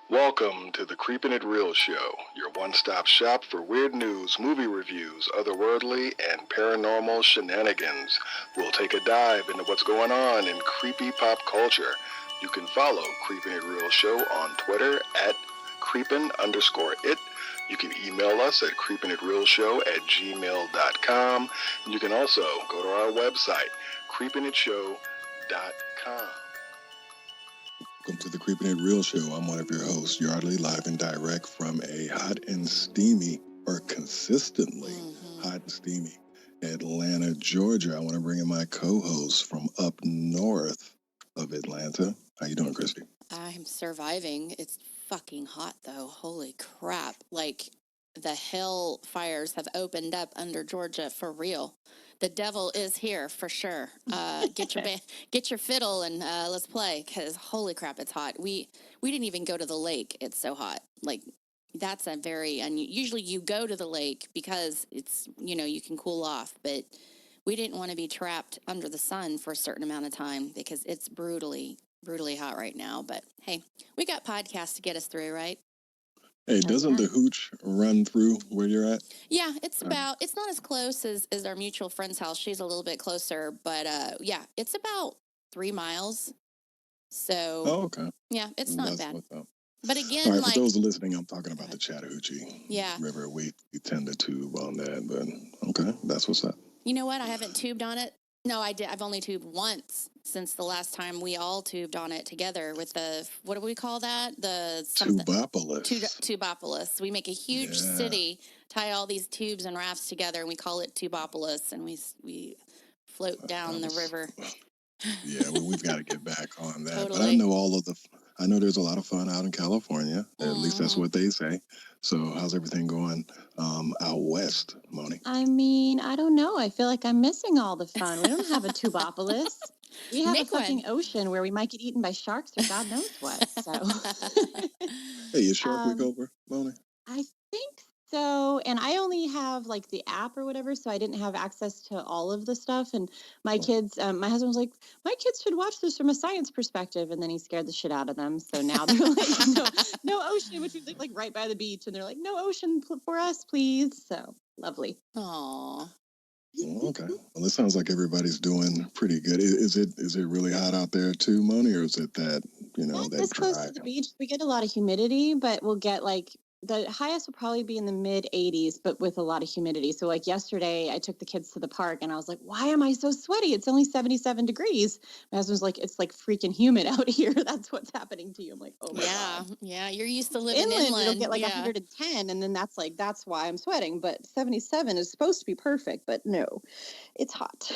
Welcome to the Creepin' It Real Show, your one-stop shop for weird news, movie reviews, otherworldly, and paranormal shenanigans. We'll take a dive into what's going on in creepy pop culture. You can follow Creepin' It Real Show on Twitter at creepin_it. You can email us at creepinitrealshow@gmail.com. And you can also go to our website, creepinitshow.com. Welcome to the Creepin' It Real Show. I'm one of your hosts, Yardley, live and direct from a hot and steamy, or consistently hot and steamy, Atlanta, Georgia. I want to bring in my co-host from up north of Atlanta. How you doing, Christy? I'm surviving. It's fucking hot, though. Holy crap. Like, the hell fires have opened up under Georgia for real. The devil is here for sure. Get your fiddle and let's play, because holy crap, it's hot. We didn't even go to the lake. It's so hot. Like, that's a very usually you go to the lake because it's, you can cool off, but we didn't want to be trapped under the sun for a certain amount of time because it's brutally hot right now. But hey, we got podcasts to get us through, right? Hey, doesn't the hooch run through where you're at? Yeah, it's not as close as our mutual friend's house. She's a little bit closer, but yeah, it's about 3 miles. So, okay. Yeah, it's not bad. But again, all right, for those listening, I'm talking about the Chattahoochee Yeah. River. We tend to tube on that, but okay, that's what's up. You know what? I haven't tubed on it. No, I did. I've only tubed once since the last time we all tubed on it together with the, what do we call that? The Tubopolis. Tubopolis. We make a huge city, tie all these tubes and rafts together, and we call it Tubopolis, and we float down the river. Yeah, we've got to get back on that. Totally. But I know there's a lot of fun out in California. At least that's what they say. So how's everything going out west, Moni? I mean, I don't know. I feel like I'm missing all the fun. We don't have a Tubopolis. We have a fucking ocean where we might get eaten by sharks or God knows what. So, hey, is Shark Week over, Moni? I think so. And I only have like the app or whatever, so I didn't have access to all of the stuff. And my kids, my husband was like, my kids should watch this from a science perspective. And then he scared the shit out of them. So now they're like, no ocean, which is like right by the beach. And they're like, no ocean for us, please. So lovely. Aww. Okay. Well, it sounds like everybody's doing pretty good. Is it really hot out there too, Moni, or is it that, Not that this dry? close to the beach? We get a lot of humidity, but we'll get like the highest will probably be in the mid 80s, but with a lot of humidity. So like yesterday I took the kids to the park and I was like, why am I so sweaty? It's only 77 degrees. My husband's like, it's like freaking humid out here. That's what's happening to you. I'm like, oh my God. Yeah. You're used to living inland. It'll get like 110. And then that's why I'm sweating. But 77 is supposed to be perfect, but no, it's hot.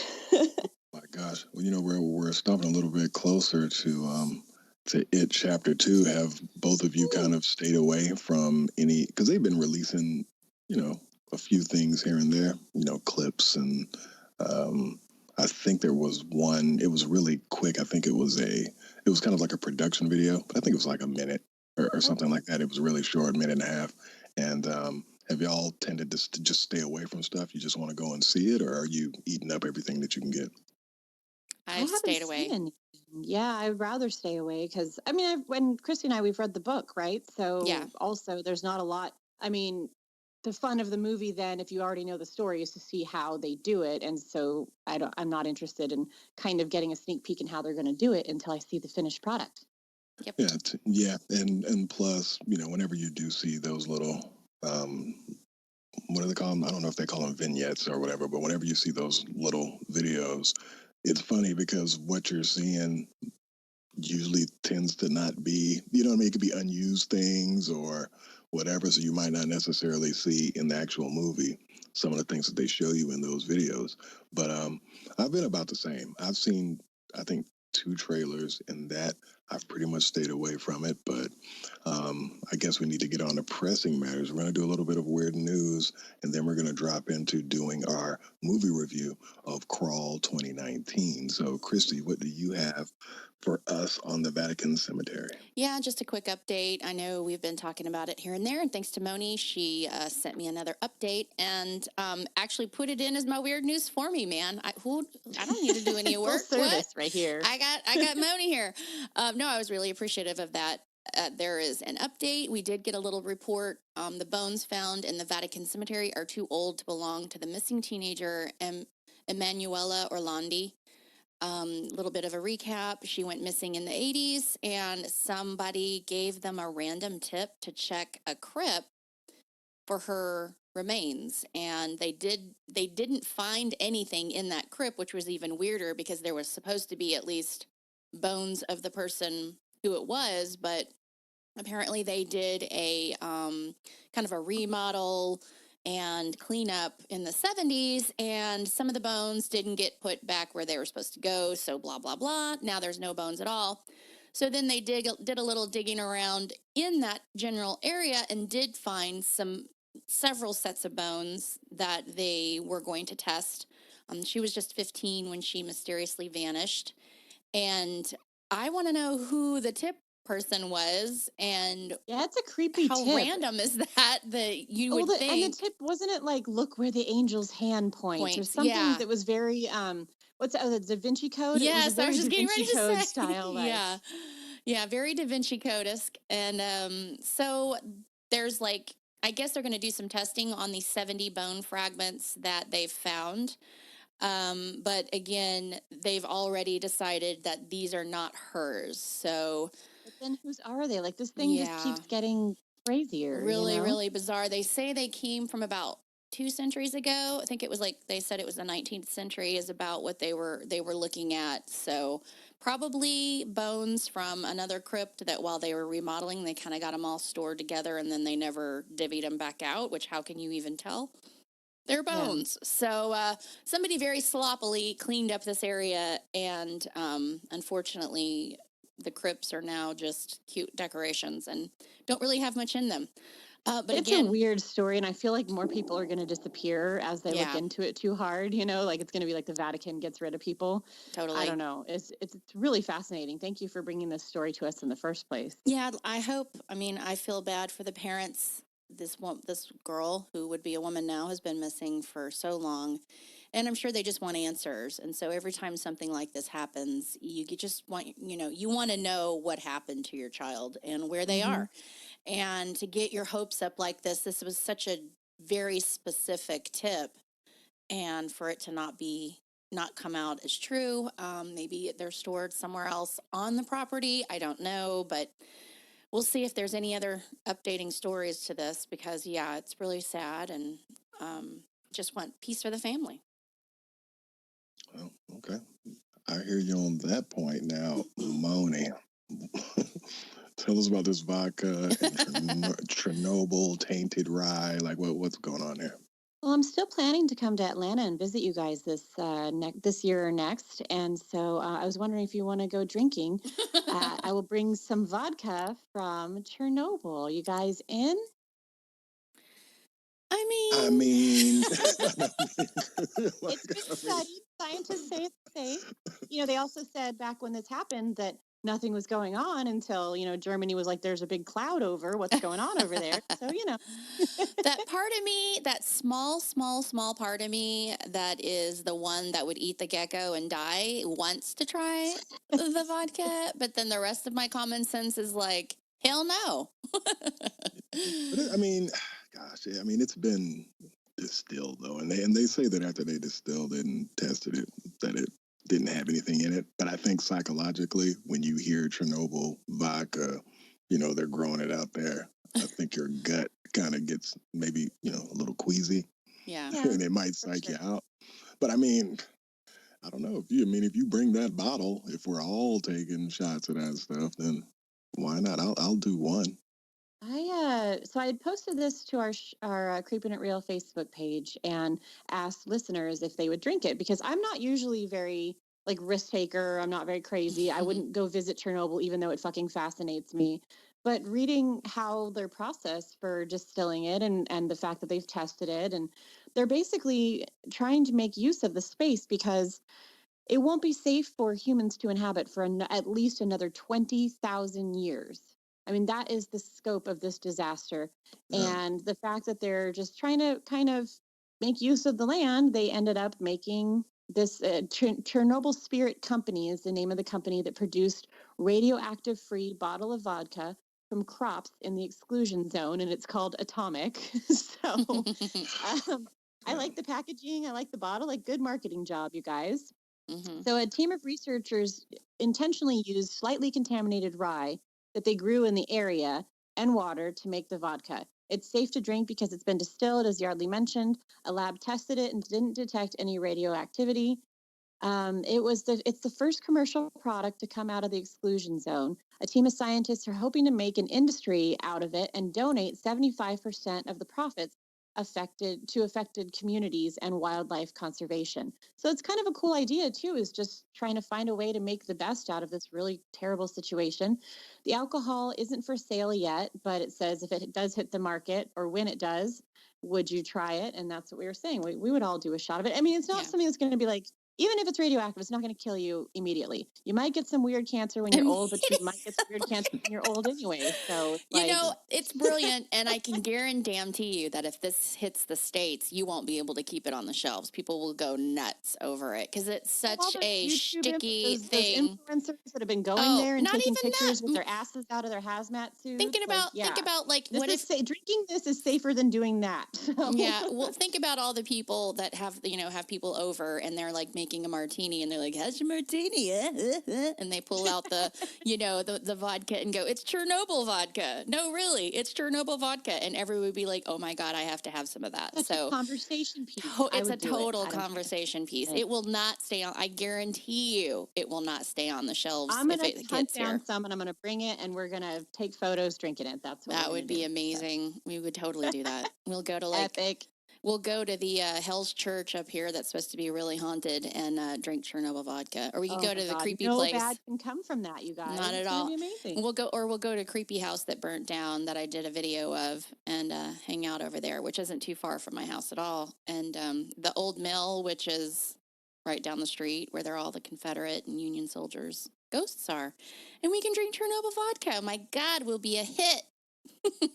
My gosh. Well, we're stopping a little bit closer to It Chapter 2. Have both of you kind of stayed away from any, because they've been releasing, a few things here and there, clips, and I think there was one, it was really quick. I think it was kind of like a production video, but I think it was like a minute or something like that. It was really short, minute and a half. And have y'all tended to just stay away from stuff? You just want to go and see it, or are you eating up everything that you can get? I've stayed away. Yeah, I'd rather stay away because, I mean, when Christy and I, we've read the book, right? So yeah. Also, there's not a lot. I mean, the fun of the movie then, if you already know the story, is to see how they do it. And so I'm not interested in kind of getting a sneak peek in how they're going to do it until I see the finished product. Yep. Yeah. And plus, whenever you do see those little, what do they call them? I don't know if they call them vignettes or whatever, but whenever you see those little videos, it's funny because what you're seeing usually tends to not be, it could be unused things or whatever. So you might not necessarily see in the actual movie some of the things that they show you in those videos. But I've been about the same. I've seen, I think, 2 trailers, and that I've pretty much stayed away from it. But I guess we need to get on to pressing matters. We're going to do a little bit of weird news, and then we're going to drop into doing our movie review of Crawl 2019. So, Christy, what do you have for us on the Vatican Cemetery? Yeah, just a quick update. I know we've been talking about it here and there, and thanks to Moni, she sent me another update and actually put it in as my weird news for me, man. I don't need to do any work. Service right here. I got Moni here. No, I was really appreciative of that. there is an update. We did get a little report. The bones found in the Vatican Cemetery are too old to belong to the missing teenager, Emanuela Orlandi. Little bit of a recap. She went missing in the 80s, and somebody gave them a random tip to check a crypt for her remains, and they didn't find anything in that crypt, which was even weirder because there was supposed to be at least bones of the person who it was, but apparently they did a kind of a remodel and cleanup in the 70s, and some of the bones didn't get put back where they were supposed to go, so blah blah blah. Now there's no bones at all. So then they did a little digging around in that general area and did find several sets of bones that they were going to test. She was just 15 when she mysteriously vanished, and I want to know who the tip person was, and Yeah, it's a creepy how tip. random is that you would And the think tip, wasn't it like, look where the angel's hand points, or points. something Yeah. that was very what's that, the Da Vinci Code? It was a Yes, I was very just Da getting ready Vinci to Code say. style, like. Yeah. Yeah, very Da Vinci Code-esque. And so there's like, I guess they're going to do some testing on these 70 bone fragments that they've found. But again, they've already decided that these are not hers. So But then whose are they? Like, this thing just yeah, keeps getting crazier, really, really bizarre. They say they came from about 2 centuries ago. I think it was like they said it was the 19th century is about what they were looking at. So probably bones from another crypt that while they were remodeling, they kind of got them all stored together and then they never divvied them back out. Which how can you even tell? They're Yeah. bones. So somebody very sloppily cleaned up this area, and unfortunately, the crypts are now just cute decorations and don't really have much in them. But It's again, a weird story, and I feel like more people are going to disappear as they look yeah, into it too hard. Like it's going to be like the Vatican gets rid of people. I totally. don't know. It's really fascinating. Thank you for bringing this story to us in the first place. Yeah, I hope. I mean, I feel bad for the parents. This girl who would be a woman now has been missing for so long, and I'm sure they just want answers. And so every time something like this happens, you just want you want to know what happened to your child and where they Mm-hmm. are, and to get your hopes up like this. This was such a very specific tip, and for it to not come out as true. Maybe they're stored somewhere else on the property. I don't know, but we'll see if there's any other updating stories to this because, yeah, it's really sad and just want peace for the family. Well, okay. I hear you on that point now, Moni. Tell us about this vodka and Chernobyl tainted rye. Like, what's going on there? Well, I'm still planning to come to Atlanta and visit you guys this year or next, and so I was wondering if you want to go drinking. I will bring some vodka from Chernobyl. You guys in? I I mean, mean, It's been studied. Scientists say it's safe. They also said back when this happened that nothing was going on until, Germany was like, there's a big cloud over what's going on over there. So, that part of me, that small part of me that is the one that would eat the gecko and die, wants to try the vodka, but then the rest of my common sense is like, hell no. I mean, gosh, I mean, it's been distilled though, and they say that after they distilled it and tested it, that it didn't have anything in it. But I think psychologically, when you hear Chernobyl vodka, they're growing it out there. I think your gut kind of gets maybe a little queasy, Yeah. and it might psych you out. But I mean, I don't know if you bring that bottle, if we're all taking shots of that stuff, then why not? I'll do one. So I had posted this to our Creeping It Real Facebook page and asked listeners if they would drink it, because I'm not usually very like risk taker. I'm not very crazy. I wouldn't go visit Chernobyl even though it fucking fascinates me. But reading how their process for distilling it, and the fact that they've tested it, and they're basically trying to make use of the space because it won't be safe for humans to inhabit for at least another 20,000 years. I mean, that is the scope of this disaster. Yeah. And the fact that they're just trying to kind of make use of the land, they ended up making this Chernobyl Spirit Company is the name of the company that produced radioactive free bottle of vodka from crops in the exclusion zone, and it's called Atomic. So I like the packaging. I like the bottle. Like, good marketing job, you guys. So a team of researchers intentionally used slightly contaminated rye that they grew in the area and water to make the vodka. It's safe to drink because it's been distilled, as Yardley mentioned. A lab tested it and didn't detect any radioactivity. It's the first commercial product to come out of the exclusion zone. A team of scientists are hoping to make an industry out of it and donate 75% of the profits affected communities and wildlife conservation. So it's kind of a cool idea too, is just trying to find a way to make the best out of this really terrible situation. The alcohol isn't for sale yet, but it says if it does hit the market, or when it does, would you try it? And that's what we were saying. We would all do a shot of it. I mean, it's not something that's going to be like, even if it's radioactive, it's not going to kill you immediately. You might get some weird cancer when you're old, but you might get some weird cancer when you're old anyway. So it's You know, it's brilliant, and I can guarantee you that if this hits the States, you won't be able to keep it on the shelves. People will go nuts over it because it's such a sticky thing. Those influencers that have been going there and not taking even pictures that. with their asses out of their hazmat suits. Think about like this what is if drinking this is safer than doing that. So. Yeah, well, think about all the people that have people over, and they're like making a martini, and they're like, "How's your martini?" And they pull out the vodka and go, "It's Chernobyl vodka." No, really, it's Chernobyl vodka, and everyone would be like, "Oh my god, I have to have some of that." Such a conversation piece. It's a total conversation piece. It will not stay on. I guarantee you, it will not stay on the shelves. I'm gonna if it hunt gets down here. some, and I'm gonna bring it, and we're gonna take photos drinking it. That would be amazing. So. We would totally do that. We'll go to epic. We'll go to the Hell's Church up here that's supposed to be really haunted and drink Chernobyl vodka. Or we could go to the creepy place. No bad can come from that, you guys. Not at all. It's gonna be amazing. We'll go to Creepy House that burnt down that I did a video of and hang out over there, which isn't too far from my house at all. And the old mill, which is right down the street where they're all the Confederate and Union soldiers' ghosts are. And we can drink Chernobyl vodka. My God, we'll be a hit.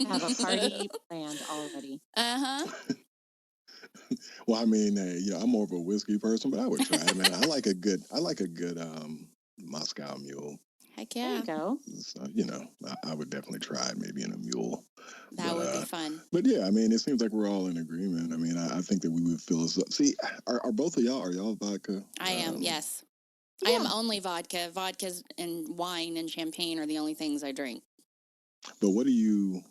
Have a party planned already. Well, I mean, I'm more of a whiskey person, but I would try it, man. I like a good Moscow Mule. Heck yeah. There you go. So, I would definitely try it, maybe in a mule. That would be fun. But yeah, I mean, it seems like we're all in agreement. I mean, I think that we would feel as see, are both of y'all, are y'all vodka? I am, yes. Yeah. I am only vodka. Vodkas and wine and champagne are the only things I drink. But what do you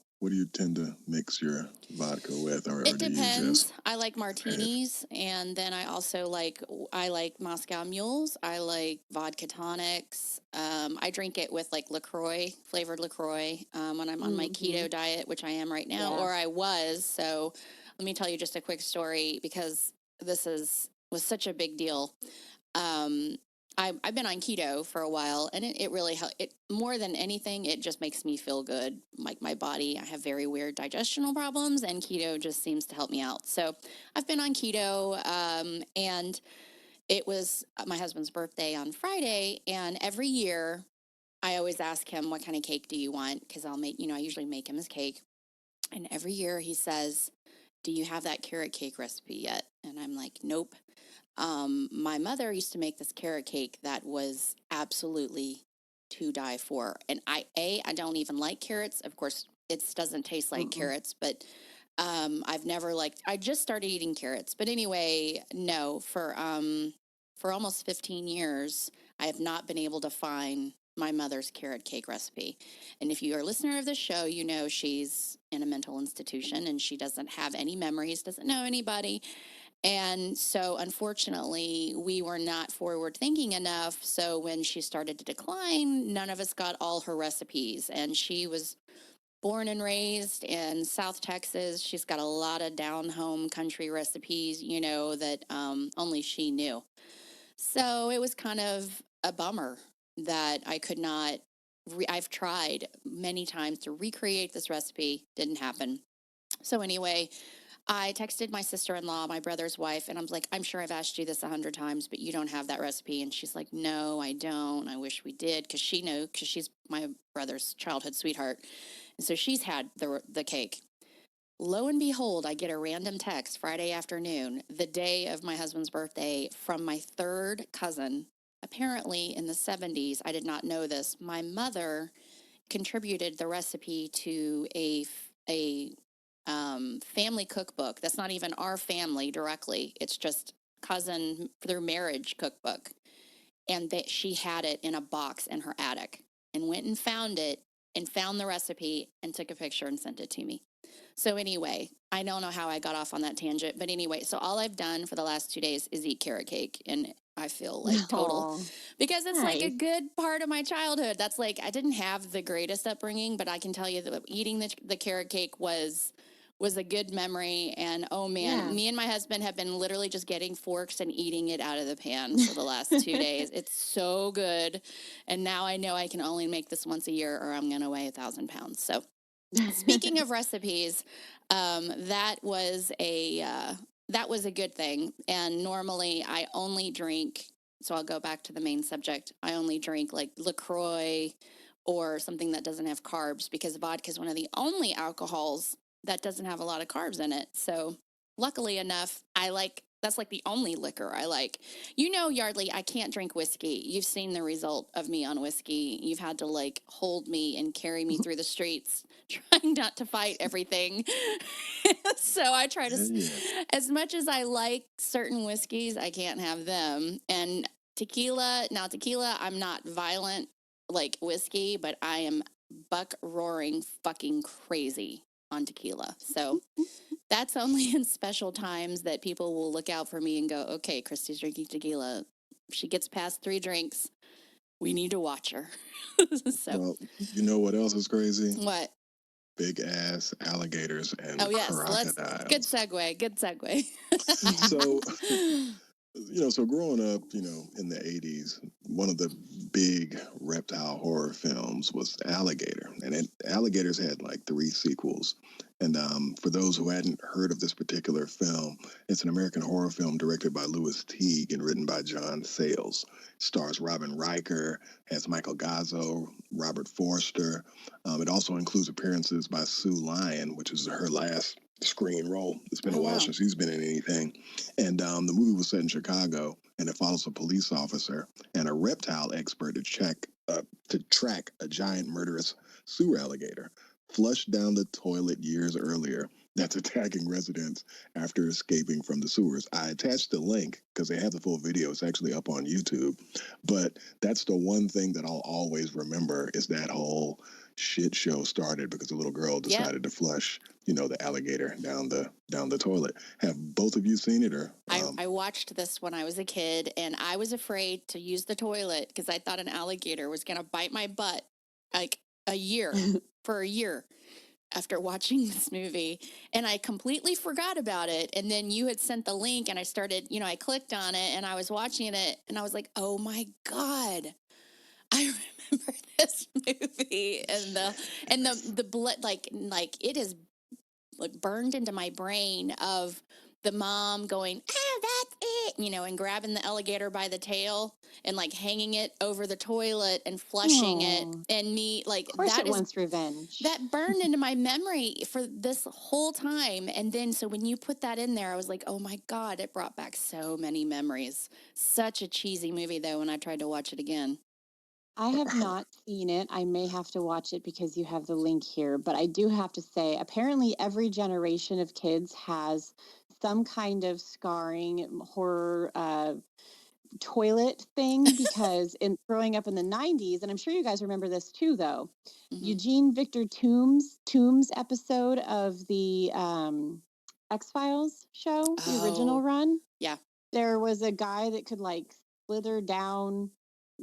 tend to mix your vodka with? Or it depends. I like martinis, and then I also like Moscow Mules. I like vodka tonics. I drink it with like LaCroix, flavored LaCroix, when I'm on my keto diet, which I am right now, or I was. So let me tell you just a quick story because this was such a big deal. I've been on keto for a while, and it really helps. It more than anything, it just makes me feel good. Like my body, I have very weird digestional problems, and keto just seems to help me out. So I've been on keto, and it was my husband's birthday on Friday, and every year I always ask him, "What kind of cake do you want?" Because I usually make him his cake, and every year he says, "Do you have that carrot cake recipe yet?" And I'm like, "Nope." My mother used to make this carrot cake that was absolutely to die for. And I don't even like carrots. Of course, it doesn't taste like carrots, but I've never I just started eating carrots. But anyway, no, for almost 15 years, I have not been able to find my mother's carrot cake recipe. And if you are a listener of this show, you know she's in a mental institution and she doesn't have any memories, doesn't know anybody. And so, unfortunately, we were not forward thinking enough. So, when she started to decline, none of us got all her recipes. And she was born and raised in South Texas. She's got a lot of down home country recipes, that only she knew. So, it was kind of a bummer that I could not. I've tried many times to recreate this recipe, didn't happen. So, anyway, I texted my sister-in-law, my brother's wife, and I was like, "I'm sure I've asked you this 100 times, but you don't have that recipe." And she's like, "No, I don't. I wish we did," because she knew, because she's my brother's childhood sweetheart. And so she's had the cake. Lo and behold, I get a random text Friday afternoon, the day of my husband's birthday, from my third cousin. Apparently in the 70s, I did not know this, my mother contributed the recipe to a family cookbook. That's not even our family directly. It's just cousin through marriage cookbook. And that she had it in a box in her attic and went and found it and found the recipe and took a picture and sent it to me. So anyway, I don't know how I got off on that tangent, but anyway, so all I've done for the last 2 days is eat carrot cake, and I feel like total, Oh, because it's like a nice. good part of my childhood. That's like, I didn't have the greatest upbringing, but I can tell you that eating the carrot cake was a good memory. And oh man, Yeah. me and my husband have been literally just getting forks and eating it out of the pan for the last 2 days. It's so good. And now I know I can only make this once a year or I'm going to weigh 1,000 pounds. So speaking of recipes, that was a good thing. And normally I only drink. So I'll go back to the main subject. I only drink like LaCroix or something that doesn't have carbs, because vodka is one of the only alcohols that doesn't have a lot of carbs in it. So luckily enough, that's like the only liquor I like. You know, Yardley, I can't drink whiskey. You've seen the result of me on whiskey. You've had to like hold me and carry me through the streets, trying not to fight everything. So I try to, Yeah. as much as I like certain whiskeys, I can't have them. And tequila, I'm not violent like whiskey, but I am buck roaring fucking crazy on tequila. So that's only in special times that people will look out for me and go, okay, Christy's drinking tequila. If she gets past 3 drinks, we need to watch her. So, Well, you know what else is crazy? what? Big ass alligators Oh, and yes. Good crocodiles. segue. Good segue. So, so growing up, in the 80s, one of the big reptile horror films was Alligator. And Alligators had like 3 sequels. And for those who hadn't heard of this particular film, it's an American horror film directed by Louis Teague and written by John Sayles. Stars Robin Riker, has Michael Gazzo, Robert Forster. It also includes appearances by Sue Lyon, which is her last screen role. It's been a Oh, while wow. since she's been in anything. And the movie was set in Chicago, and it follows a police officer and a reptile expert to track a giant murderous sewer alligator flushed down the toilet years earlier that's attacking residents after escaping from the sewers. I attached the link because they have the full video. It's actually up on YouTube. But that's the one thing that I'll always remember is that whole shit show started because a little girl Yep. decided to flush, the alligator down the toilet. Have both of you seen it, or? I watched this when I was a kid, and I was afraid to use the toilet because I thought an alligator was going to bite my butt like for a year after watching this movie. And I completely forgot about it. And then you had sent the link, and I started, I clicked on it and I was watching it, and I was like, oh my God. I remember this movie, and the blood, like it is like burned into my brain of the mom going, ah, that's it, and grabbing the alligator by the tail and like hanging it over the toilet and flushing it. Oh, And me, like, of course it wants revenge. that burned into my memory for this whole time. And then, so when you put that in there, I was like, oh my God, it brought back so many memories. Such a cheesy movie, though, when I tried to watch it again. I have not seen it. I may have to watch it because you have the link here. But I do have to say, apparently, every generation of kids has some kind of scarring horror toilet thing, because in growing up in the 90s, and I'm sure you guys remember this too, though, Eugene Victor Toombs episode of the X-Files show, the original run. Yeah. There was a guy that could like slither down,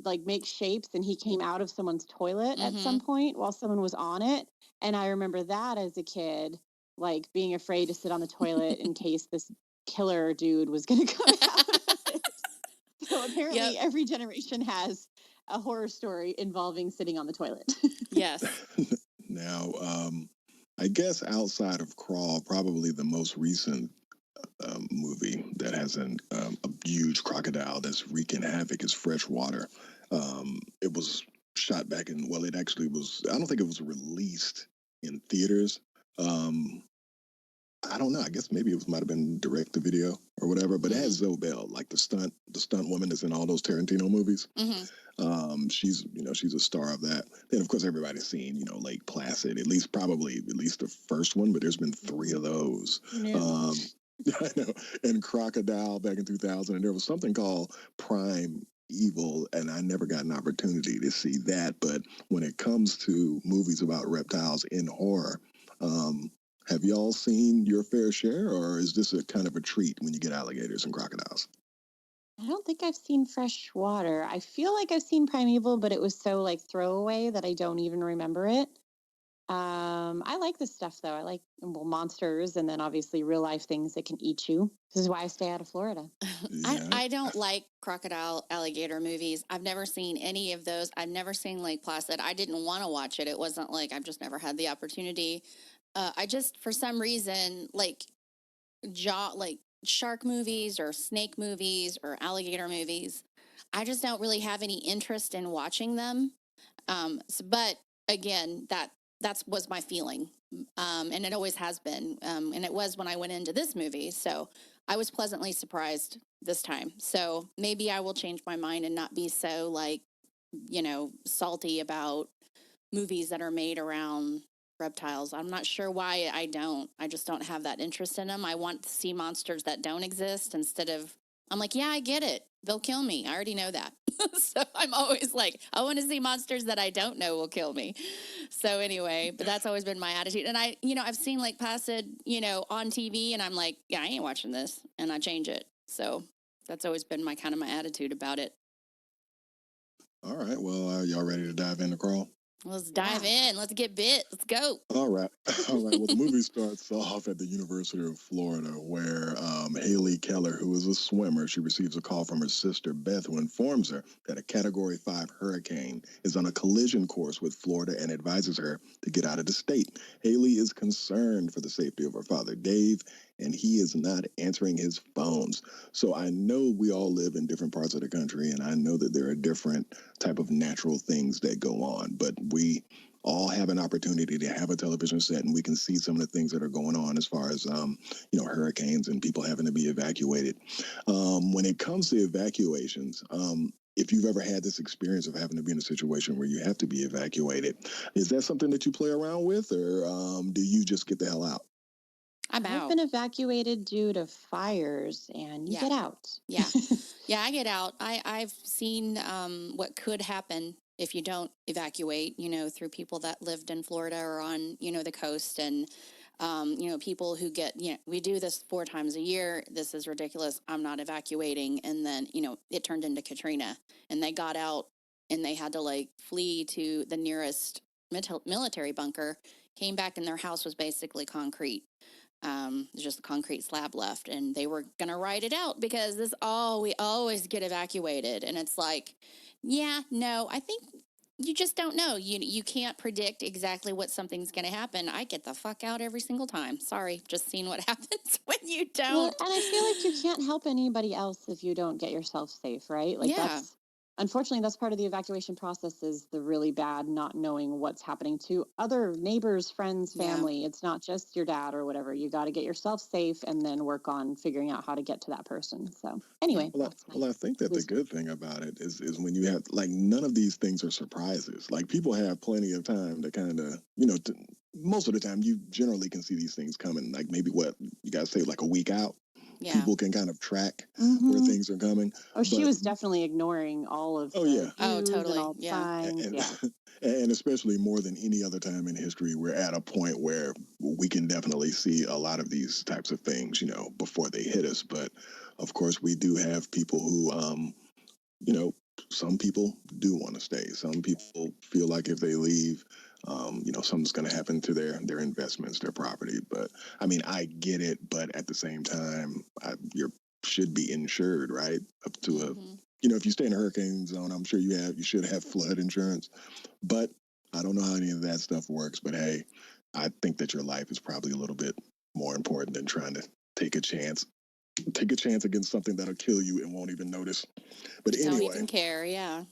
like make shapes, and he came out of someone's toilet at some point while someone was on it. And I remember that as a kid, like being afraid to sit on the toilet in case this killer dude was going to come out of it. So apparently every generation has a horror story involving sitting on the toilet. Yes. Now, I guess outside of Crawl, probably the most recent movie that has a huge crocodile that's wreaking havoc is Freshwater. It was shot back in, well, it actually was, I don't think it was released in theaters. I don't know. I guess maybe it might have been direct to video or whatever, but it has Mm-hmm. Zoe Bell, like the stunt woman that's in all those Tarantino movies. Mm-hmm. She's she's a star of that. Then of course everybody's seen Lake Placid, at least the first one, but there's been three of those. No. I know, and Crocodile back in 2000, and there was something called Prime Evil, and I never got an opportunity to see that. But when it comes to movies about reptiles in horror, um, have y'all seen your fair share, or is this a kind of a treat when you get alligators and crocodiles? I don't think I've seen Freshwater. I feel like I've seen Primeval, but it was so like throwaway that I don't even remember it. I like this stuff though. I like monsters and then obviously real life things that can eat you. This is why I stay out of Florida. Yeah. I don't like crocodile alligator movies. I've never seen any of those. I've never seen Lake Placid. I didn't want to watch it. It wasn't like I've just never had the opportunity. I just for some reason like shark movies or snake movies or alligator movies. I just don't really have any interest in watching them. But again, that's was my feeling, and it always has been, and it was when I went into this movie. So I was pleasantly surprised this time. So maybe I will change my mind and not be so salty about movies that are made around reptiles. I'm not sure why I don't. I just don't have that interest in them. I want to see monsters that don't exist instead of. I'm like, yeah, I get it. They'll kill me. I already know that. So I'm always like, I want to see monsters that I don't know will kill me. So anyway, but that's always been my attitude. And I've seen like Placid, on TV, and I'm like, yeah, I ain't watching this, and I change it. So that's always been my kind of my attitude about it. All right. Well, are y'all ready to dive into Crawl? Let's dive Yeah. in. Let's get bit. Let's go. All right. All right. Well, the movie starts off at the University of Florida, where Haley Keller, who is a swimmer, she receives a call from her sister, Beth, who informs her that a Category 5 hurricane is on a collision course with Florida and advises her to get out of the state. Haley is concerned for the safety of her father, Dave, and he is not answering his phones. So I know we all live in different parts of the country, and I know that there are different type of natural things that go on, but we all have an opportunity to have a television set and we can see some of the things that are going on as far as hurricanes and people having to be evacuated. When it comes to evacuations, if you've ever had this experience of having to be in a situation where you have to be evacuated, is that something that you play around with, or do you just get the hell out? I'm I've out. been evacuated due to fires and you Yeah. get out. Yeah. Yeah, I get out. I've seen what could happen if you don't evacuate, through people that lived in Florida or on, the coast. And, people who get, we do this 4 times a year. This is ridiculous. I'm not evacuating. And then, it turned into Katrina and they got out and they had to like flee to the nearest military bunker, came back and their house was basically concrete. There's just a concrete slab left, and they were gonna ride it out because we always get evacuated, and it's like, yeah, no, I think you just don't know. You can't predict exactly what something's gonna happen. I get the fuck out every single time. Sorry, just seeing what happens when you Well, don't. and I feel like you can't help anybody else if you don't get yourself safe, right? Like Yeah, that's unfortunately that's part of the evacuation process is the really bad not knowing what's happening to other neighbors, friends, yeah. family. It's not just your dad or whatever. You got to get yourself safe and then work on figuring out how to get to that person. So, anyway, Well, that's my I think that the wisdom. good thing about it is when you have like none of these things are surprises. Like people have plenty of time to kind of most of the time you generally can see these things coming. Like maybe what you guys say like a week out. Yeah. People can kind of track where Mm-hmm. things are coming. Oh, she But was definitely ignoring all of oh the yeah, Oh, cues and totally. all the Yeah. signs. and Yeah. and especially more than any other time in history, we're at a point where we can definitely see a lot of these types of things, before they hit us. But of course, we do have people who you know, some people do want to stay. Some people feel like if they leave, something's going to happen to their investments, their property. But I mean, I get it, but at the same time, you should be insured, right? Up to Hmm. if you stay in a hurricane zone, I'm sure you should have flood insurance. But I don't know how any of that stuff works. But hey, I think that your life is probably a little bit more important than trying to take a chance. Take a chance against something that'll kill you and won't even notice. But Don't anyway, even care. Yeah.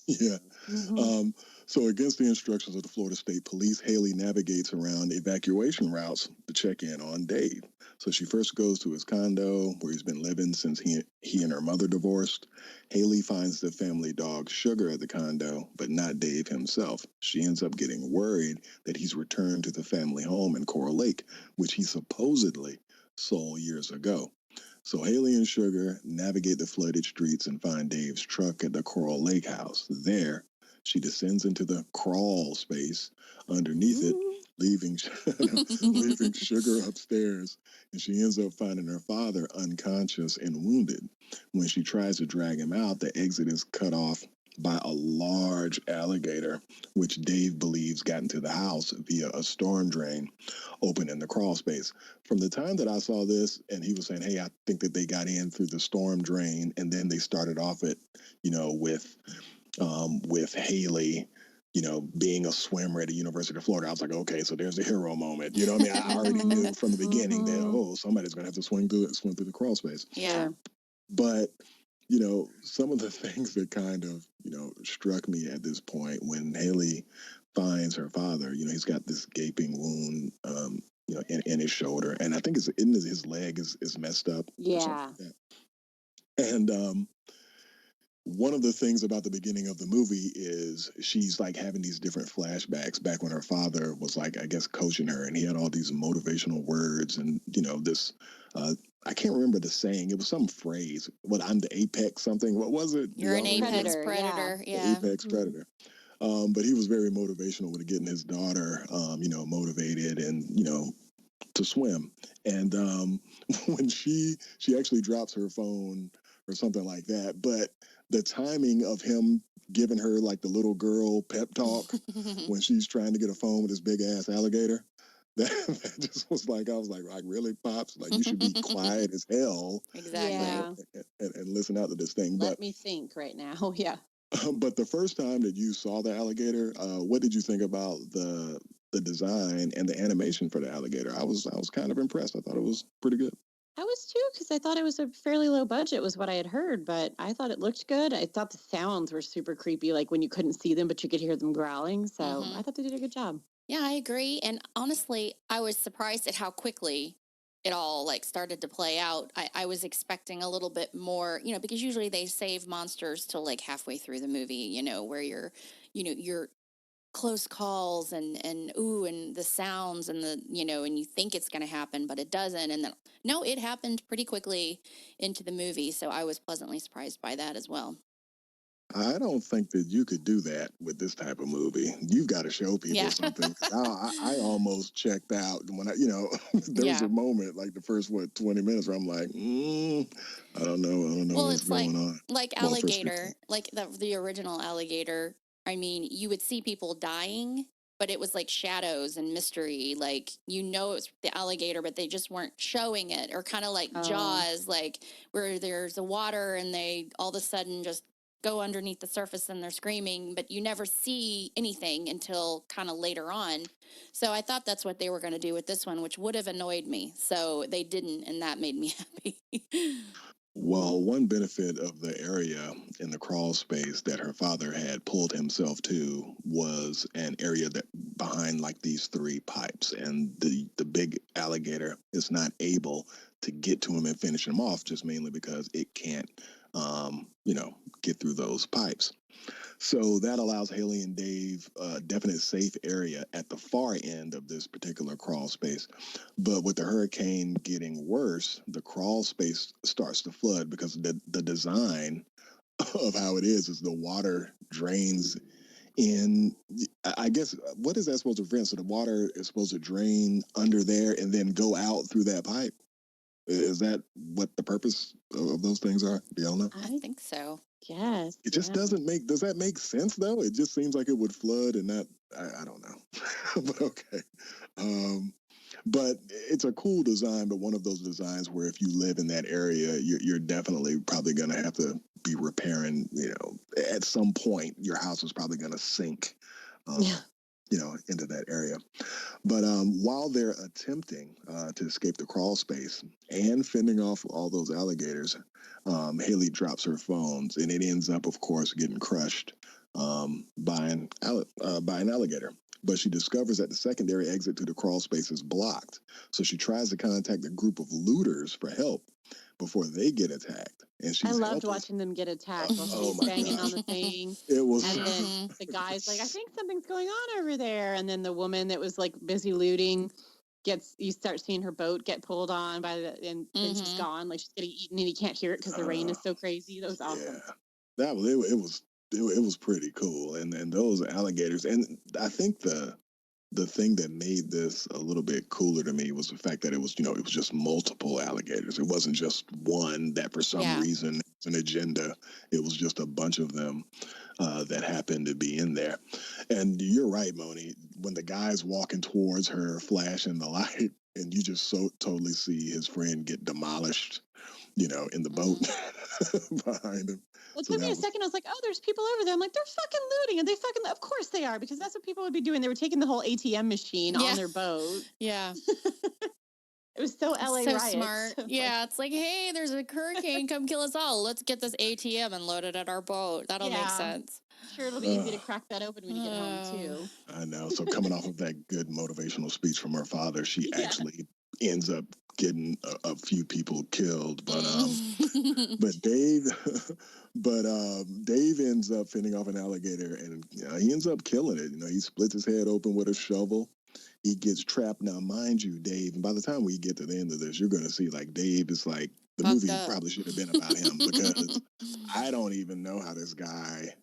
yeah. Mm-hmm. Um, So, against the instructions of the Florida State Police, Haley navigates around evacuation routes to check in on Dave. So, she first goes to his condo where he's been living since he and her mother divorced. Haley finds the family dog Sugar at the condo, but not Dave himself. She ends up getting worried that he's returned to the family home in Coral Lake, which he supposedly sold years ago. So Haley and Sugar navigate the flooded streets and find Dave's truck at the Coral Lake house. There, she descends into the crawl space underneath it, leaving leaving Sugar upstairs, and she ends up finding her father unconscious and wounded. When she tries to drag him out, the exit is cut off by a large alligator, which Dave believes got into the house via a storm drain open in the crawl space. From the time that I saw this, and he was saying, "Hey, I think that they got in through the storm drain," and then they started off it, with Haley, being a swimmer at the University of Florida. I was like, okay, so there's a hero moment. You know what I mean? I already knew from the beginning that somebody's gonna have to swim through the crawl space. Yeah. But some of the things that kind of struck me at this point when Haley finds her father, he's got this gaping wound, in his shoulder, and I think his leg is messed up. Or something like that. And one of the things about the beginning of the movie is she's like having these different flashbacks back when her father was like, I guess, coaching her, and he had all these motivational words and this. I can't remember the saying. It was some phrase. What, I'm the apex something. What was it? You're an apex predator. Yeah. The apex predator. But he was very motivational with getting his daughter, motivated and to swim. And when she actually drops her phone or something like that, but the timing of him giving her like the little girl pep talk when she's trying to get a phone with this big ass alligator, that just was like, I was like really, Pops? Like, you should be quiet as hell. Exactly. And listen out to this thing. Let me think right now. Yeah. But the first time that you saw the alligator, what did you think about the design and the animation for the alligator? I was kind of impressed. I thought it was pretty good. I was too, because I thought it was a fairly low budget, was what I had heard, but I thought it looked good. I thought the sounds were super creepy, like when you couldn't see them, but you could hear them growling. So I thought they did a good job. Yeah, I agree. And honestly, I was surprised at how quickly it all like started to play out. I was expecting a little bit more, because usually they save monsters till like halfway through the movie, where you're close calls and the sounds and and you think it's going to happen, but it doesn't. And then, no, it happened pretty quickly into the movie. So I was pleasantly surprised by that as well. I don't think that you could do that with this type of movie. You've got to show people something. I almost checked out when there was a moment like the first 20 minutes where I'm like, I don't know well, what's it's going on. Like alligator, like the original alligator. I mean, you would see people dying, but it was like shadows and mystery. Like, it was the alligator, but they just weren't showing it. Or kind of like Jaws, like where there's the water and they all of a sudden just go underneath the surface and they're screaming, but you never see anything until kind of later on. So I thought that's what they were going to do with this one, which would have annoyed me. So they didn't, and that made me happy. Well, one benefit of the area in the crawl space that her father had pulled himself to was an area that behind like these three pipes, and the big alligator is not able to get to him and finish him off, just mainly because it can't, get through those pipes. So that allows Haley and Dave a definite safe area at the far end of this particular crawl space. But with the hurricane getting worse, the crawl space starts to flood because the design of how it is the water drains in. I guess, what is that supposed to prevent? So the water is supposed to drain under there and then go out through that pipe. Is that what the purpose of those things are? Do y'all know? I think so. Yes. It just does that make sense though? It just seems like it would flood and not, I don't know. But okay. But it's a cool design, but one of those designs where if you live in that area, you're definitely probably going to have to be repairing, at some point your house is probably going to sink, into that area. But while they're attempting to escape the crawl space and fending off all those alligators, Haley drops her phones and it ends up, of course, getting crushed by an alligator. But she discovers that the secondary exit to the crawl space is blocked. So she tries to contact a group of looters for help before they get attacked. And I she's loved helpless. watching them get attacked while Oh she's my banging on gosh. the thing. It was And so then the guy's like, I think something's going on over there. And then the woman that was like busy looting you start seeing her boat get pulled on and then she's gone, like she's getting eaten and you can't hear it because the rain is so crazy. That was awesome. Yeah. That was it was pretty cool. And those alligators, and I think the thing that made this a little bit cooler to me was the fact that it was, it was just multiple alligators. It wasn't just one that for some reason it's an agenda. It was just a bunch of them that happened to be in there. And you're right, Moni. When the guy's walking towards her, flashing the light, and you just so totally see his friend get demolished, in the boat behind him. Well, it took me a second. I was like, oh, there's people over there. I'm like, they're fucking looting. And of course they are, because that's what people would be doing. They were taking the whole ATM machine on their boat. Yeah. It was so LA so riots. smart. Yeah, it's like, hey, there's a hurricane, come kill us all. Let's get this ATM and load it at our boat. That'll make sense. I'm sure it'll be easy to crack that open when you get home too. I know. So coming off of that good motivational speech from her father, she actually ends up getting a few people killed. But Dave Dave ends up fending off an alligator, and he ends up killing it. He splits his head open with a shovel. He gets trapped. Now, mind you, Dave, and by the time we get to the end of this, you're going to see like Dave is like, the movie probably should have been about him, because I don't even know how this guy,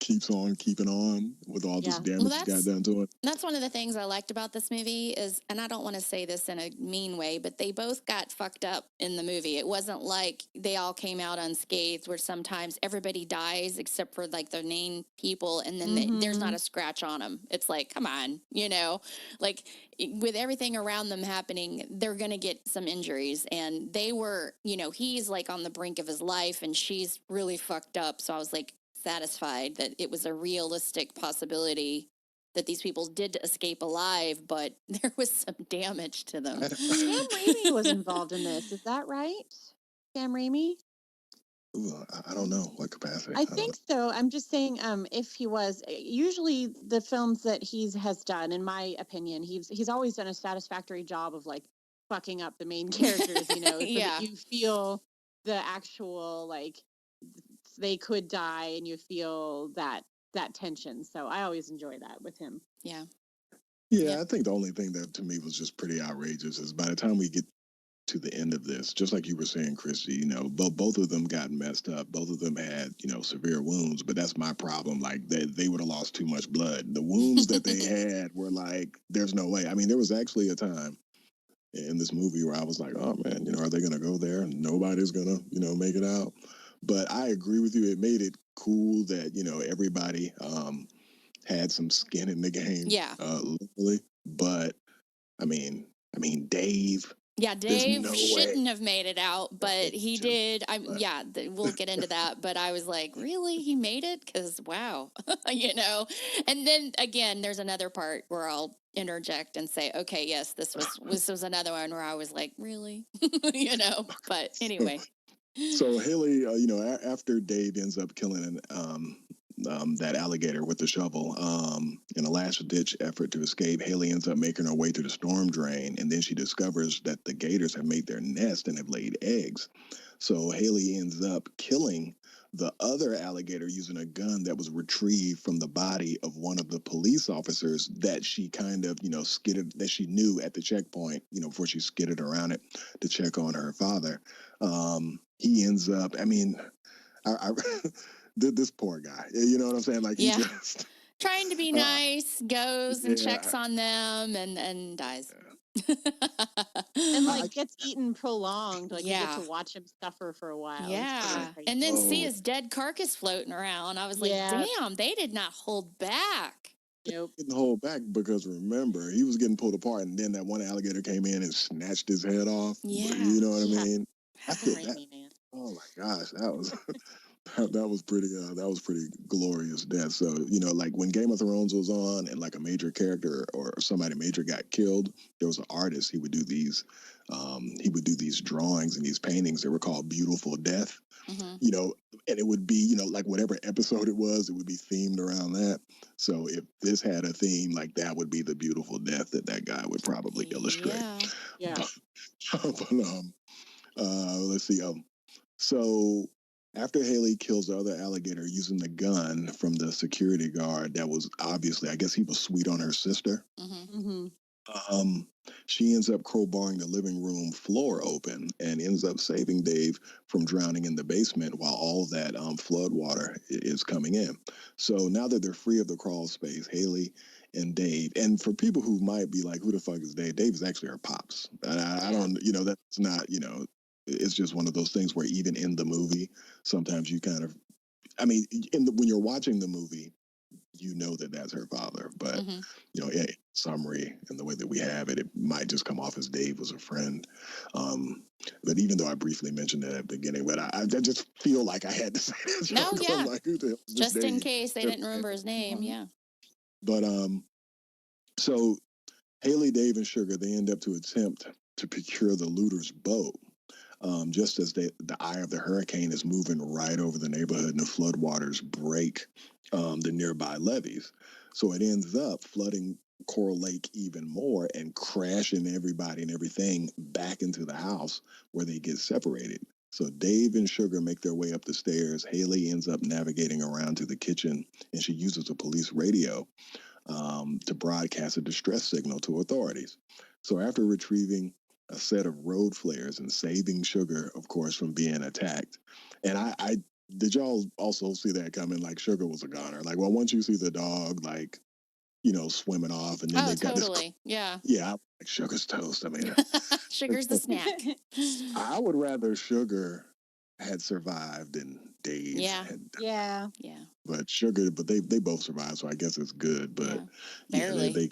keeps on keeping on with all this damage he got done to him. That's one of the things I liked about this movie is, and I don't want to say this in a mean way, but they both got fucked up in the movie. It wasn't like they all came out unscathed, where sometimes everybody dies except for like the main people, and then there's not a scratch on them. It's like, come on, like with everything around them happening, they're going to get some injuries. And they were, he's like on the brink of his life and she's really fucked up. So I was like, satisfied that it was a realistic possibility that these people did escape alive, but there was some damage to them. Sam Raimi was involved in this. Is that right? Sam Raimi? Ooh, I don't know what capacity. I think so. I'm just saying, if he was, usually the films that he has done, in my opinion, he's always done a satisfactory job of like fucking up the main characters, so that you feel the actual like they could die, and you feel that tension. So I always enjoy that with him. Yeah. I think the only thing that to me was just pretty outrageous is by the time we get to the end of this, just like you were saying, Christy, both of them got messed up. Both of them had, severe wounds, but that's my problem. Like they would have lost too much blood. The wounds that they had were like, there's no way. I mean, there was actually a time in this movie where I was like, oh man, are they going to go there and nobody's going to, make it out? But I agree with you. It made it cool that, everybody had some skin in the game. Yeah. Literally. But I mean, Dave. Yeah, Dave shouldn't have made it out, but he did. We'll get into that. But I was like, really? He made it? Because, wow. And then, again, there's another part where I'll interject and say, okay, yes, this was another one where I was like, really? But anyway. So Haley, after Dave ends up killing that alligator with the shovel, in a last-ditch effort to escape, Haley ends up making her way to the storm drain, and then she discovers that the gators have made their nest and have laid eggs. So Haley ends up killing the other alligator using a gun that was retrieved from the body of one of the police officers that she kind of, skidded, that she knew at the checkpoint, before she skidded around it to check on her father. He ends up, I mean, I this poor guy, you know what I'm saying? Like, he just trying to be nice, goes and checks on them and dies. And like gets eaten prolonged. Like you get to watch him suffer for a while. Yeah. And then see his dead carcass floating around. I was like, damn, they did not hold back. Nope. Didn't hold back, because remember, he was getting pulled apart, and then that one alligator came in and snatched his head off. Yeah. You know what I mean? Raimi, man. Oh my gosh, that was that was pretty glorious death. So like when Game of Thrones was on and like a major character or somebody major got killed, there was an artist. He would do these drawings and these paintings that were called Beautiful Death. Mm-hmm. And it would be like whatever episode it was, it would be themed around that. So if this had a theme, like that would be the beautiful death that guy would probably illustrate. Yeah. Yeah. But let's see. So after Haley kills the other alligator using the gun from the security guard, that was obviously, I guess he was sweet on her sister. Mm-hmm. Mm-hmm. Um, she ends up crowbarring the living room floor open and ends up saving Dave from drowning in the basement while all that flood water is coming in. So now that they're free of the crawl space, Haley and Dave, and for people who might be like, who the fuck is Dave? Dave is actually her pops. And I don't, that's not, it's just one of those things where even in the movie, sometimes you kind of, I mean, when you're watching the movie, you know that that's her father, but Mm-hmm. in summary and the way that we have it, it might just come off as Dave was a friend. But even though I briefly mentioned that at the beginning, but I just feel like I had to say that. No, yeah. I'm like, who the hell is this Just in Dave? case they didn't remember his name. Yeah. But so Haley, Dave, and Sugar, they end up to attempt to procure the looter's boat. Just as the eye of the hurricane is moving right over the neighborhood and the floodwaters break the nearby levees. So it ends up flooding Coral Lake even more and crashing everybody and everything back into the house where they get separated. So Dave and Sugar make their way up the stairs. Haley ends up navigating around to the kitchen and she uses a police radio to broadcast a distress signal to authorities. So after retrieving a set of road flares and saving Sugar, of course, from being attacked, and I did y'all also see that coming? Like Sugar was a goner. Like, well, once you see the dog, like swimming off, and then Oh, they've got this. totally. Yeah. Yeah, like Sugar's toast. I mean, Sugar's the snack. I would rather Sugar had survived than Dave Yeah. had. Yeah. Yeah. But Sugar, but they both survived, so I guess it's good. But Yeah. Barely. they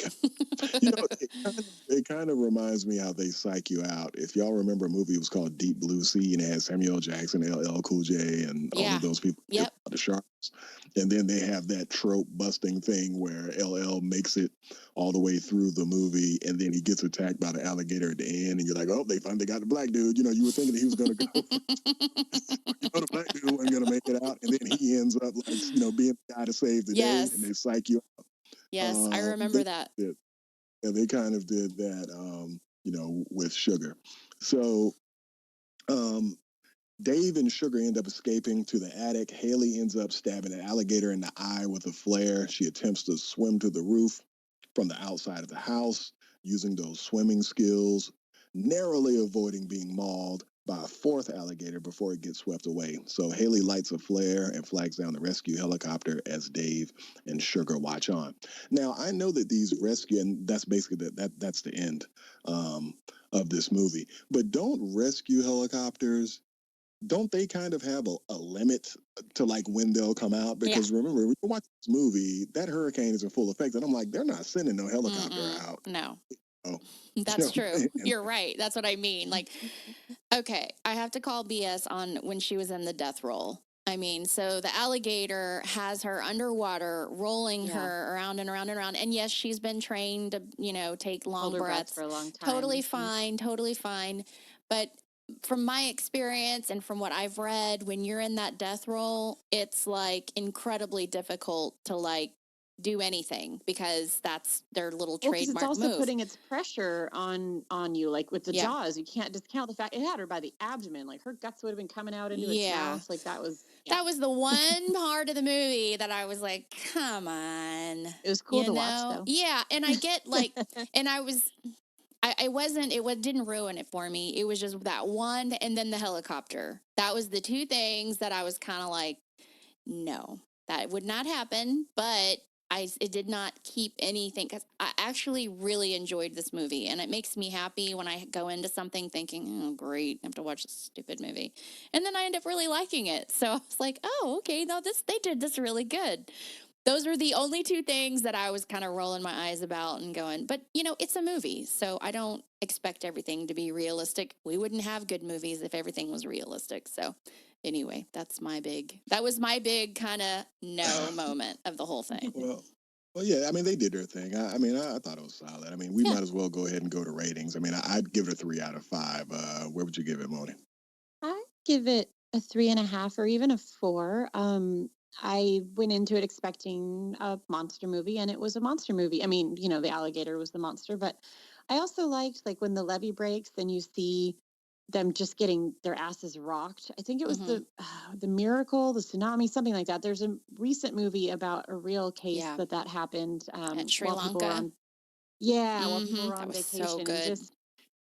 it kind of reminds me how they psych you out. If y'all remember a movie, it was called Deep Blue Sea, and it had Samuel Jackson, LL Cool J, and all of those people. Yep. The sharks. And then they have that trope busting thing where LL makes it all the way through the movie, and then he gets attacked by the alligator at the end, and you're like, oh, they finally got the black dude. You were thinking that he was going to go. The black dude wasn't going to make it out, and then he ends up like being the guy to save the day, and they psych you out. Yes, I remember that. Yeah, they kind of did that, with Sugar. So, Dave and Sugar end up escaping to the attic. Haley ends up stabbing an alligator in the eye with a flare. She attempts to swim to the roof from the outside of the house using those swimming skills, narrowly avoiding being mauled by a fourth alligator before it gets swept away. So Haley lights a flare and flags down the rescue helicopter as Dave and Sugar watch on. Now, I know that these rescue, and that's basically that's the end of this movie, but don't rescue helicopters, don't they kind of have a limit to like when they'll come out? Because remember, when you watch this movie, that hurricane is in full effect, and I'm like, they're not sending no helicopter out. No. Oh, that's true. You're right. That's what I mean. Like, okay, I have to call BS on when she was in the death roll. I mean, so the alligator has her underwater, rolling her around and around and around. And yes, she's been trained to, take long breaths for a long time. Totally fine, totally fine. But from my experience and from what I've read, when you're in that death roll, it's like incredibly difficult to like do anything because that's their little trademark it's also move. putting its pressure on you, like with the jaws. You can't discount the fact it had her by the abdomen, like her guts would have been coming out into its mouth. Like that was the one part of the movie that I was like, come on. It was cool to watch though. Yeah, and I get like, and it didn't ruin it for me. It was just that one and then the helicopter. That was the two things that I was kind of like, no, that would not happen. But it did not keep anything because I actually really enjoyed this movie, and it makes me happy when I go into something thinking, oh, great, I have to watch this stupid movie. And then I end up really liking it. So I was like, oh, okay, no, they did this really good. Those were the only two things that I was kind of rolling my eyes about and going, but it's a movie, so I don't expect everything to be realistic. We wouldn't have good movies if everything was realistic. So anyway, that was my big kind of no moment of the whole thing. Well, yeah. I mean, they did their thing. I thought it was solid. I mean, we Yeah. might as well go ahead and go to ratings. I mean, I'd give it a 3 out of 5. Where would you give it, Moni? I give it a 3.5 or even a 4. I went into it expecting a monster movie, and it was a monster movie. I mean, the alligator was the monster, but I also liked like when the levee breaks and you see them just getting their asses rocked. I think it was Mm-hmm. the miracle, the tsunami, something like that. There's a recent movie about a real case Yeah. that happened At Sri while people were Lanka. on. Yeah, while people Mm-hmm. were That on was so vacation, and good. just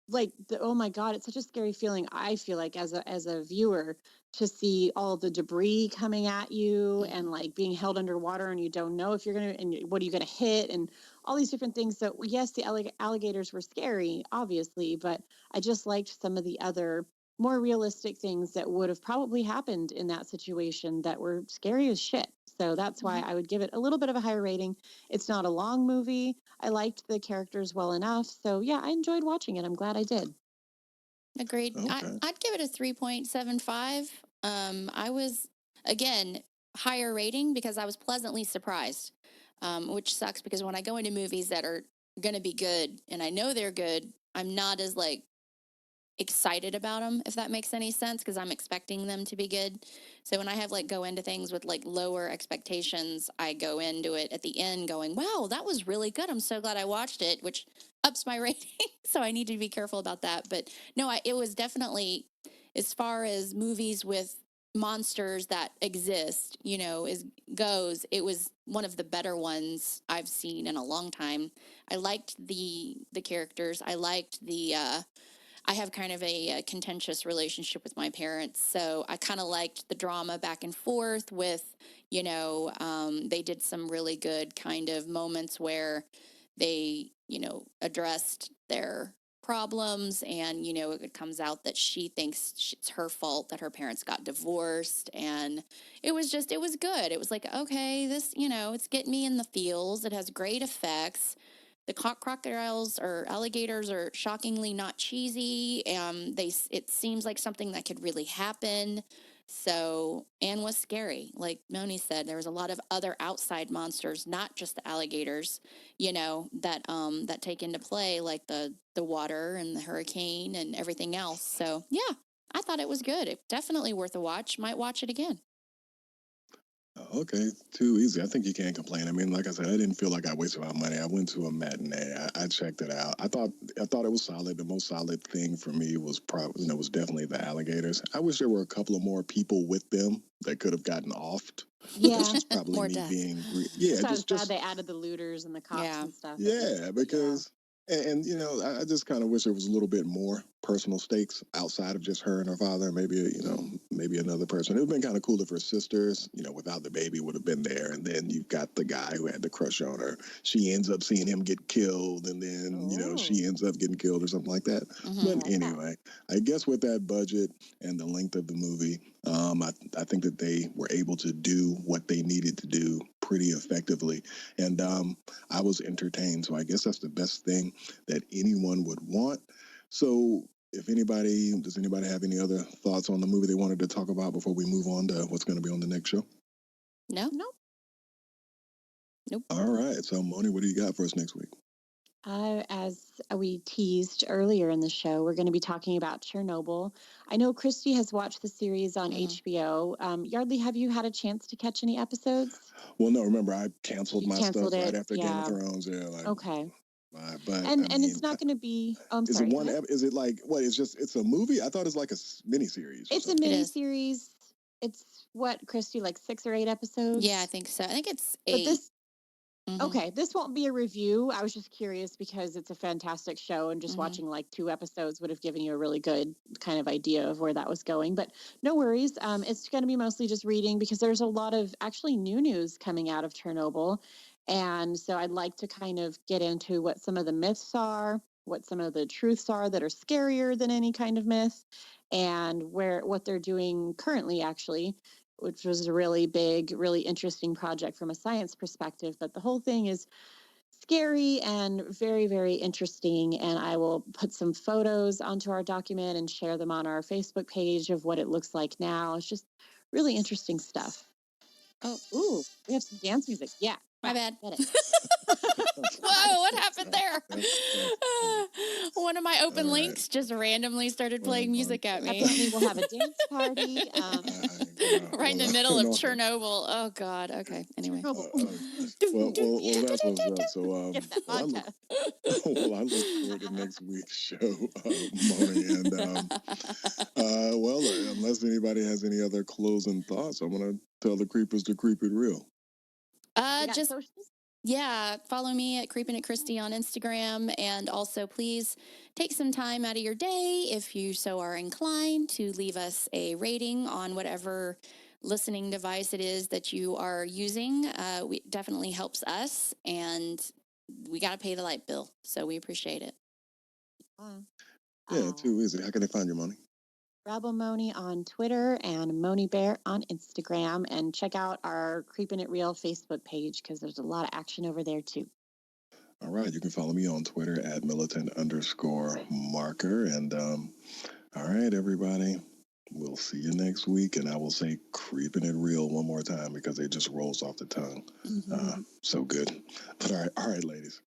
like oh my god, it's such a scary feeling. I feel like as a viewer to see all the debris coming at you Mm-hmm. and like being held underwater, and you don't know if you're gonna, and what are you gonna hit, and all these different things. So yes, the alligators were scary, obviously, but I just liked some of the other more realistic things that would have probably happened in that situation that were scary as shit. So that's why Mm-hmm. I would give it a little bit of a higher rating. It's not a long movie. I liked the characters well enough. So yeah, I enjoyed watching it. I'm glad I did. Agreed. Okay. I'd give it a 3.75. I was, again, higher rating because I was pleasantly surprised, which sucks because when I go into movies that are going to be good and I know they're good, I'm not as like excited about them, if that makes any sense, because I'm expecting them to be good. So when I have like go into things with like lower expectations, I go into it at the end going, wow, that was really good. I'm so glad I watched it, which ups my rating. So I need to be careful about that. But no, it was definitely, as far as movies with monsters that exist, is goes, it was one of the better ones I've seen in a long time. I liked the characters. I liked the I have kind of a contentious relationship with my parents. So I kind of liked the drama back and forth with, they did some really good kind of moments where they, addressed their problems. And, it comes out that she thinks it's her fault that her parents got divorced. And it was good. It was like, okay, this, it's getting me in the feels. It has great effects. The crocodiles or alligators are shockingly not cheesy. It seems like something that could really happen. So, and was scary. Like Moni said, there was a lot of other outside monsters, not just the alligators, that take into play, like the water and the hurricane and everything else. So, yeah, I thought it was good. It definitely worth a watch. Might watch it again. Okay, too easy. I think you can't complain. I mean, like I said, I didn't feel like I wasted my money. I went to a matinee. I checked it out. I thought it was solid. The most solid thing for me was probably, was definitely the alligators. I wish there were a couple of more people with them that could have gotten offed. That's Yeah. just probably More me death. being, yeah, So I was glad just they added the looters and the cops Yeah. and stuff at least. yeah, Yeah. because and I just kind of wish there was a little bit more personal stakes outside of just her and her father. Maybe Mm. maybe another person. It would have been kind of cool if her sisters, without the baby, would have been there. And then you've got the guy who had the crush on her. She ends up seeing him get killed, and then Oh, she ends up getting killed or something like that. Hmm. I But like that. anyway, I guess with that budget and the length of the movie, I think that they were able to do what they needed to do pretty effectively. And I was entertained. So I guess that's the best thing that anyone would want. So does anybody have any other thoughts on the movie they wanted to talk about before we move on to what's going to be on the next show? No, Nope. nope. All right. So Moni, what do you got for us next week? As we teased earlier in the show, we're going to be talking about Chernobyl. I know Christy has watched the series on Hmm. HBO. Yardley, have you had a chance to catch any episodes? Well, no, remember I canceled You my canceled stuff right it. after Game of Yeah. Thrones. Yeah, like, Okay. but I And it's mean, not going to be. Oh, I'm is it sorry. Go one? ahead. Is it like what? It's a movie. I thought it's like a mini series or It's a something. It mini is. series. It's what, Christy, like 6 or 8 Yeah, I episodes. think so. I think it's But 8. this Hmm. Okay, this won't be a review. I was just curious because it's a fantastic show, and just Hmm. watching like 2 episodes would have given you a really good kind of idea of where that was going. But no worries. It's going to be mostly just reading because there's a lot of actually new news coming out of Chernobyl. And so I'd like to kind of get into what some of the myths are, what some of the truths are that are scarier than any kind of myth, and what they're doing currently, actually, which was a really big, really interesting project from a science perspective. But the whole thing is scary and very, very interesting. And I will put some photos onto our document and share them on our Facebook page of what it looks like now. It's just really interesting stuff. Oh, ooh, we have some dance music. Yeah, my bad. Get it. Whoa, what happened there? That's One of my open all right. links just randomly started playing music at me. Definitely, we'll have a dance party. Right in the middle of Chernobyl. Oh God. Okay. Anyway. Well, that's what's up. So, Get that vodka. I look forward to next week's show, Moni. And unless anybody has any other closing thoughts, I'm gonna tell the creepers to creep it real. Just socials? Yeah, follow me at Creeping It Christy on Instagram, and also please take some time out of your day, if you so are inclined, to leave us a rating on whatever listening device it is that you are using. It definitely helps us, and we got to pay the light bill, so we appreciate it. Yeah, too easy. How can they find your money? Rebel Moni on Twitter and Moni Bear on Instagram, and check out our Creeping It Real Facebook page because there's a lot of action over there too. All right, you can follow me on Twitter at militant_marker. And all right, everybody, we'll see you next week. And I will say creeping it real one more time because it just rolls off the tongue. So good. But all right, ladies.